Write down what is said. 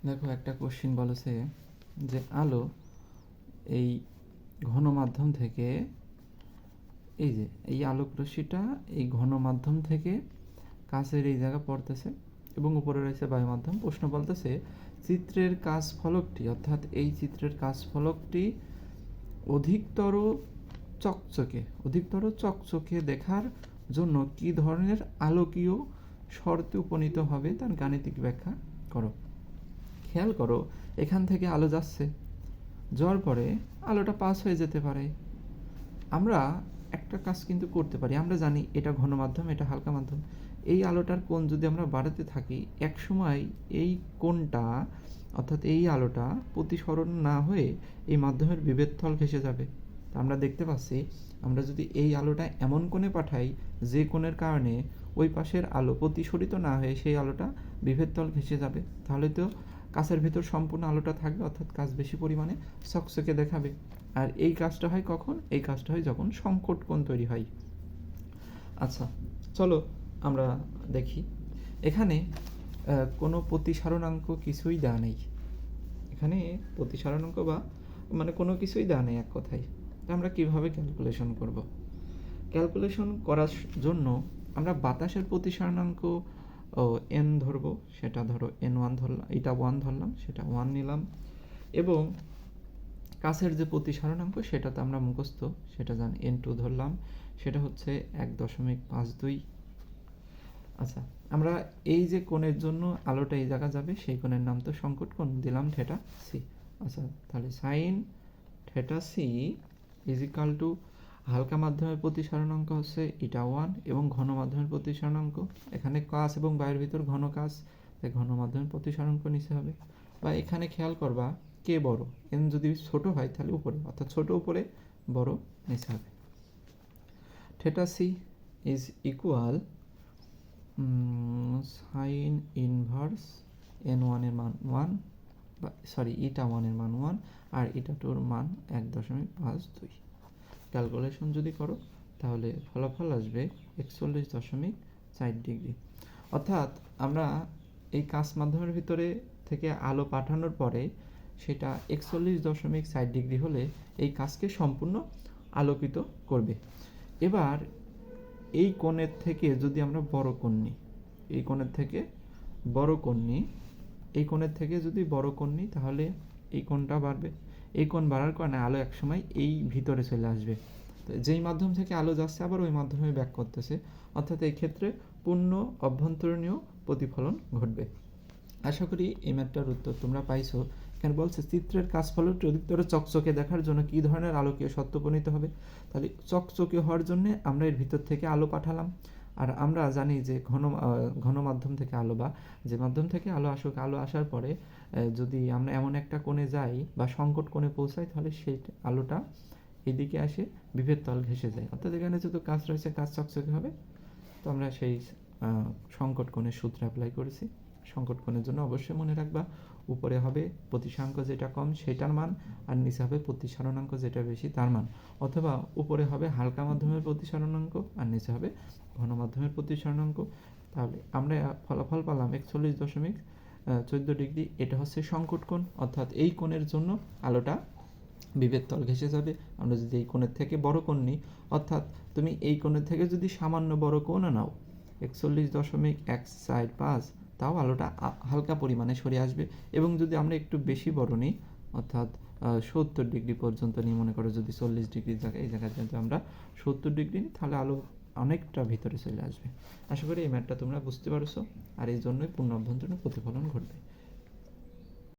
দেখো, একটা কোশ্চিন বলেছে যে আলো এই ঘন মাধ্যম থেকে, এই যে এই আলোক রশ্মিটা এই ঘন মাধ্যম থেকে কাচের এই জায়গা পড়তেছে এবং উপরে রয়েছে বায়ু মাধ্যম। প্রশ্ন বলতেছে চিত্রের কাচ ফলকটি, অর্থাৎ এই চিত্রের কাচ ফলকটি অধিকতর চকচকে দেখার জন্য কি ধরনের আলোকীয় শর্তে উপনীত হবে তার গাণিতিক ব্যাখ্যা করো। খেয়াল করো, এখান থেকে আলো যাওয়ার পরে আলোটা পাস হয়ে যেতে পারে। আমরা একটা কাজ কিন্তু করতে পারি, আমরা জানি এটা ঘন মাধ্যম, এটা হালকা মাধ্যম। এই আলোটার কোণ যদি আমরা বাড়াতে থাকি, এক সময় এই কোণটা অর্থাৎ এই আলোটা প্রতিসরণ না হয়ে এই মাধ্যমের বিভেদ তল ঘেঁষে যাবে। আমরা দেখতে পাচ্ছি, আমরা যদি এই আলোটা এমন কোণে পাঠাই যে কোণের কারণে ওই পাশের আলো প্রতিসরিত না হয়ে সেই আলোটা বিভেদ তল ঘেঁষে যাবে, তাহলে তো কাচের ভিতর সম্পূর্ণ আলোটা থাকবে, অর্থাৎ কাচ বেশি পরিমাণে চকচকে দেখাবে। আর এই কাজটা হয় কখন? এই কাজটা হয় যখন সংকট কোণ তৈরি হয়। আচ্ছা, চলো আমরা দেখি। এখানে কোনো প্রতিসারণাঙ্ক কিছুই দেওয়া নেই। এখানে প্রতিসারণাঙ্ক বা মানে কোনো কিছুই দেওয়া নেই এক কথায়। আমরা কিভাবে ক্যালকুলেশন করব? ক্যালকুলেশন করার জন্য আমরা বাতাসের প্রতিসারণাঙ্ক এন ধরবো, সেটা ধরো N1 ধরলাম, এটা 1 ধরলাম, সেটা 1 নিলাম। এবং কাছের যে প্রতিসারণাঙ্ক সেটা তো আমরা মুখস্থ, সেটা জানি N2 ধরলাম, সেটা হচ্ছে 1.52। আচ্ছা, আমরা এই যে কোণের জন্য আলোটা এই জায়গা যাবে সেই কোণের নাম তো সংকট কোণ, দিলাম থিটা সি। আচ্ছা, তাহলে sine theta c is equal to হালকা মাধ্যমের প্রতিসারণাঙ্ক হচ্ছে ইটা 1 এবং ঘন মাধ্যমের প্রতিসারণাঙ্ক, এখানে কাচ এবং বায়ুর ভিতর ঘন কাচ, তাই ঘন মাধ্যমের প্রতিসারণাঙ্ক নিচে হবে। বা এখানে খেয়াল করবা কে বড়, এন যদি ছোট হয় তাহলে উপরে, অর্থাৎ ছোট উপরে বড় নিচে হবে। Theta c is equal sine inverse N1 এর মান 1, বা সরি ইটা 1 এর মান 1 আর ইটা 2 এর মান 1.52। ক্যালকুলেশন যদি করো তাহলে ফলাফল আসবে 41.4 ডিগ্রি। অর্থাৎ আমরা এই কাচ মাধ্যমের ভিতরে থেকে আলো পাঠানোর পরে সেটা 41.4 ডিগ্রি হলে এই কাচকে সম্পূর্ণ আলোকিত করবে। এবার এই কোণের থেকে যদি আমরা বড় কোণ নিই, এই কোণের থেকে বড় কোণ নিই, এই কোণের থেকে যদি বড় কোণ নিই তাহলে এই কোণটা বাড়বে। এই কোণ বাড়ার কারণে আলো একসময় এই ভিতরে চলে আসবে, যেই মাধ্যম থেকে আলো যাচ্ছে আবার ওই মাধ্যমে ব্যাক করতেছে, অর্থাৎ এই ক্ষেত্রে পূর্ণ অভ্যন্তরীণ প্রতিফলন ঘটবে। আশা করি এই ম্যাথটার উত্তর তোমরা পাইছো। এখানে বলছে চিত্রের কাচ ফলকটি অধিকতর চকচকে দেখার জন্য কী ধরনের আলোকীয় সত্য উপনীত হবে। তাহলে চকচকে হওয়ার জন্য আমরা এর ভিতর থেকে আলো পাঠালাম। আর আমরা জানি যে ঘন মাধ্যম থেকে আলো বা যে মাধ্যম থেকে আলো আসুক, আলো আসার পরে যদি আমরা এমন একটা কোণে যাই বা সংকট কোণে পৌঁছাই তাহলে সেই আলোটা এদিকে আসে বিভেদ তল ঘেঁষে যায়, অর্থাৎ এখানে যেহেতু কাচ রয়েছে কাচ চকচকে হবে। তো আমরা সেই সংকট কোণের সূত্র অ্যাপ্লাই করেছি। সংকট কোণের জন্য অবশ্যই মনে রাখবা উপরে হবে প্রতিসারাঙ্ক যেটা কম সেটার মান, আর নিচে হবে প্রতিসারণাঙ্ক যেটা বেশি তার মান, অথবা উপরে হবে হালকা মাধ্যমের প্রতিসারণাঙ্ক আর নিচে হবে ঘন মাধ্যমের প্রতিসারণাঙ্ক। তাহলে আমরা ফলাফল পেলাম 41.14 ডিগ্রি। এটা হচ্ছে সংকট কোণ, অর্থাৎ এই কোণের জন্য আলোটা বিভেদ তল ঘেঁষে যাবে। আমরা যদি এই কোণের থেকে বড় কোণ নিই, অর্থাৎ তুমি এই কোণের থেকে যদি সামান্য বড় কোণও নাও 41.145, তাও আলোটা হালকা পরিমাণে সরে আসবে। এবং যদি আমরা একটু বেশি বড় নিই, অর্থাৎ 70 ডিগ্রি পর্যন্ত নিই, মনে করো যদি 40 ডিগ্রির জায়গায় এই জায়গায় যদি আমরা 70 ডিগ্রি নিই তাহলে আলো অনেকটা ভিতরে চলে আসবে। আশা করি এই ম্যাথটা তোমরা বুঝতে পারছো, আর এই জন্যই পূর্ণ অভ্যন্তরীণ প্রতিফলন ঘটবে।